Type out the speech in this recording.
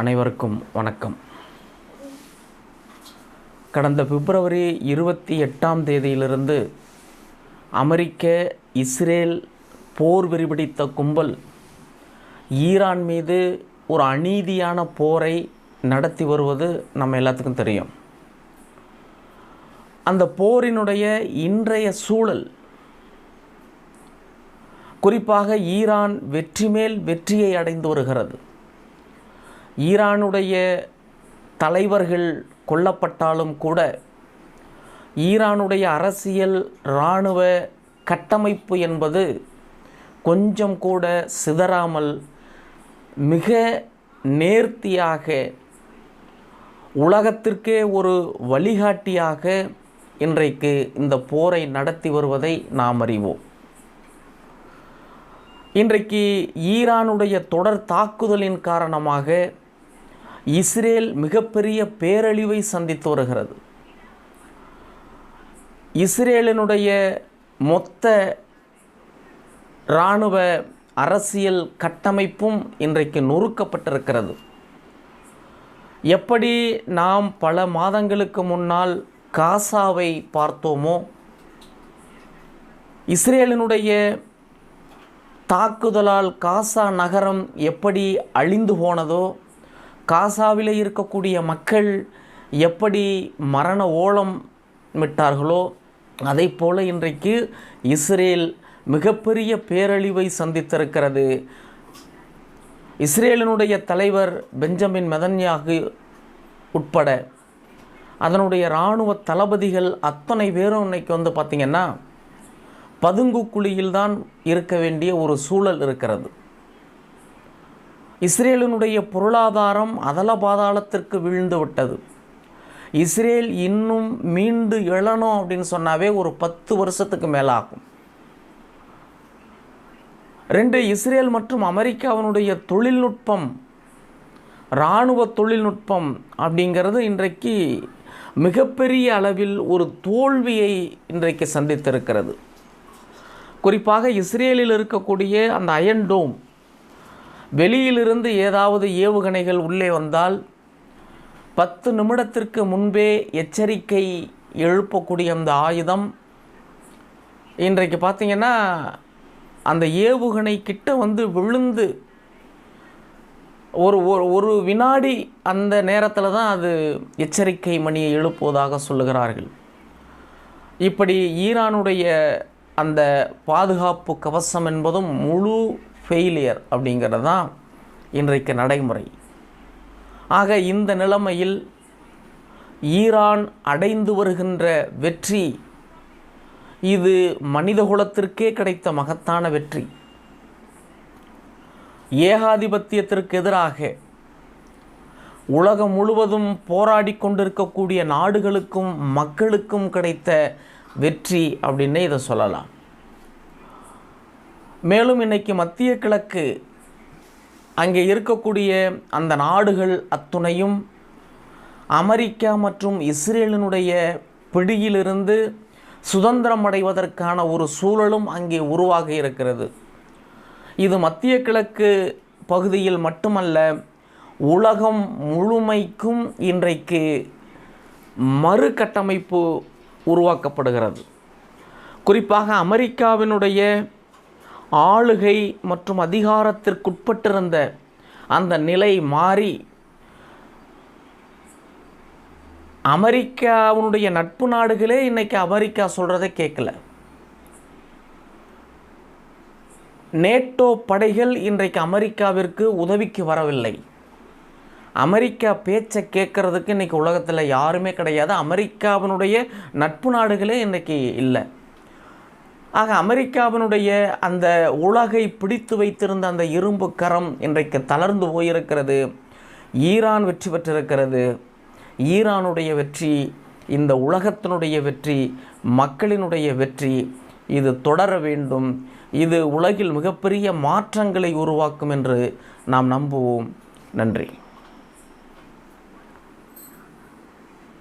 அனைவருக்கும் வணக்கம். கடந்த பிப்ரவரி 28ஆம் தேதியிலிருந்து அமெரிக்க இஸ்ரேல் போர் விரிபிடித்த கும்பல் ஈரான் மீது ஒரு அநீதியான போரை நடத்தி வருவது நம்ம எல்லாத்துக்கும் தெரியும். அந்த போரினுடைய இன்றைய சூழல், குறிப்பாக ஈரான் வெற்றி மேல் வெற்றியை அடைந்து வருகிறது. ஈரானுடைய தலைவர்கள் கொல்லப்பட்டாலும் கூட ஈரானுடைய அரசியல் இராணுவ கட்டமைப்பு என்பது கொஞ்சம் கூட சிதறாமல் மிக நேர்த்தியாக உலகத்திற்கே ஒரு வழிகாட்டியாக இன்றைக்கு இந்த போரை நடத்தி வருவதை நாம் அறிவோம். இன்றைக்கு ஈரானுடைய தொடர் தாக்குதலின் காரணமாக இஸ்ரேல் மிகப்பெரிய பேரழிவை சந்தித்து வருகிறது. இஸ்ரேலினுடைய மொத்த இராணுவ அரசியல் கட்டமைப்பும் இன்றைக்கு நொறுக்கப்பட்டிருக்கிறது. எப்படி நாம் பல மாதங்களுக்கு முன்னால் காசாவை பார்த்தோமோ, இஸ்ரேலினுடைய தாக்குதலால் காசா நகரம் எப்படி அழிந்து போனதோ, காசாவில் இருக்கக்கூடிய மக்கள் எப்படி மரண ஓலம் விட்டார்களோ, அதை போல இன்றைக்கு இஸ்ரேல் மிகப்பெரிய பேரழிவை சந்தித்திருக்கிறது. இஸ்ரேலினுடைய தலைவர் பெஞ்சமின் நெதன்யாகு உட்பட அதனுடைய இராணுவ தளபதிகள் அத்தனை பேரும் இன்றைக்கி பார்த்திங்கன்னா பதுங்கு குழியில்தான் இருக்க வேண்டிய ஒரு சூழல் இருக்கிறது. இஸ்ரேலினுடைய பொருளாதாரம் அதல பாதாளத்திற்கு வீழ்ந்து விட்டது. இஸ்ரேல் இன்னும் மீண்டு எழணும் அப்படின்னு சொன்னாவே ஒரு 10 வருஷத்துக்கு மேலாகும். இஸ்ரேல் மற்றும் அமெரிக்காவினுடைய தொழில்நுட்பம், இராணுவ தொழில்நுட்பம் அப்படிங்கிறது இன்றைக்கு மிகப்பெரிய அளவில் ஒரு தோல்வியை இன்றைக்கு சந்தித்திருக்கிறது. குறிப்பாக இஸ்ரேலில் இருக்கக்கூடிய அந்த அயன் டோம், வெளியிலிருந்து ஏதாவது ஏவுகணைகள் உள்ளே வந்தால் 10 நிமிடத்திற்கு முன்பே எச்சரிக்கை எழுப்பக்கூடிய அந்த ஆயுதம் இன்றைக்கு பார்த்திங்கன்னா அந்த ஏவுகணை கிட்ட விழுந்து ஒரு வினாடி அந்த நேரத்தில் தான் அது எச்சரிக்கை மணியை எழுப்புவதாக சொல்லுகிறார்கள். இப்படி ஈரானுடைய அந்த பாதுகாப்பு கவசம் என்பதும் முழு ஃபெயிலியர் அப்படிங்கிறது தான் இன்றைக்கு நடைமுறை. ஆக இந்த நிலைமையில் ஈரான் அடைந்து வருகின்ற வெற்றி, இது மனிதகுலத்திற்கே கிடைத்த மகத்தான வெற்றி. ஏகாதிபத்தியத்திற்கு எதிராக உலகம் முழுவதும் போராடி கொண்டிருக்கக்கூடிய நாடுகளுக்கும் மக்களுக்கும் கிடைத்த வெற்றி அப்படின்னே இதை சொல்லலாம். மேலும் இன்றைக்கி மத்திய கிழக்கு அங்கே இருக்கக்கூடிய அந்த நாடுகள் அத்துணையும் அமெரிக்கா மற்றும் இஸ்ரேலினுடைய பிடியிலிருந்து சுதந்திரம் அடைவதற்கான ஒரு சூழலும் அங்கே உருவாகி இருக்கிறது. இது மத்திய கிழக்கு பகுதியில் மட்டுமல்ல, உலகம் முழுமைக்கும் இன்றைக்கு மறுகட்டமைப்பு உருவாக்கப்படுகிறது. குறிப்பாக அமெரிக்காவினுடைய ஆளுகை மற்றும் அதிகாரத்திற்குட்பட்டிருந்த அந்த நிலை மாறி அமெரிக்காவினுடைய நட்பு நாடுகளே இன்றைக்கி அமெரிக்கா சொல்கிறதை கேட்கல. நேட்டோ படைகள் இன்றைக்கு அமெரிக்காவிற்கு உதவிக்கு வரவில்லை. அமெரிக்கா பேச்சை கேட்குறதுக்கு இன்றைக்கி உலகத்தில் யாருமே கிடையாது. அமெரிக்காவினுடைய நட்பு நாடுகளே இன்றைக்கி இல்லை. ஆக அமெரிக்காவினுடைய அந்த உலகை பிடித்து வைத்திருந்த அந்த இரும்பு கரம் இன்றைக்கு தளர்ந்து போயிருக்கிறது. ஈரான் வெற்றி பெற்றிருக்கிறது. ஈரானுடைய வெற்றி, இந்த உலகத்தினுடைய வெற்றி, மக்களினுடைய வெற்றி, இது தொடர வேண்டும். இது உலகில் மிகப்பெரிய மாற்றங்களை உருவாக்கும் என்று நாம் நம்புவோம். நன்றி.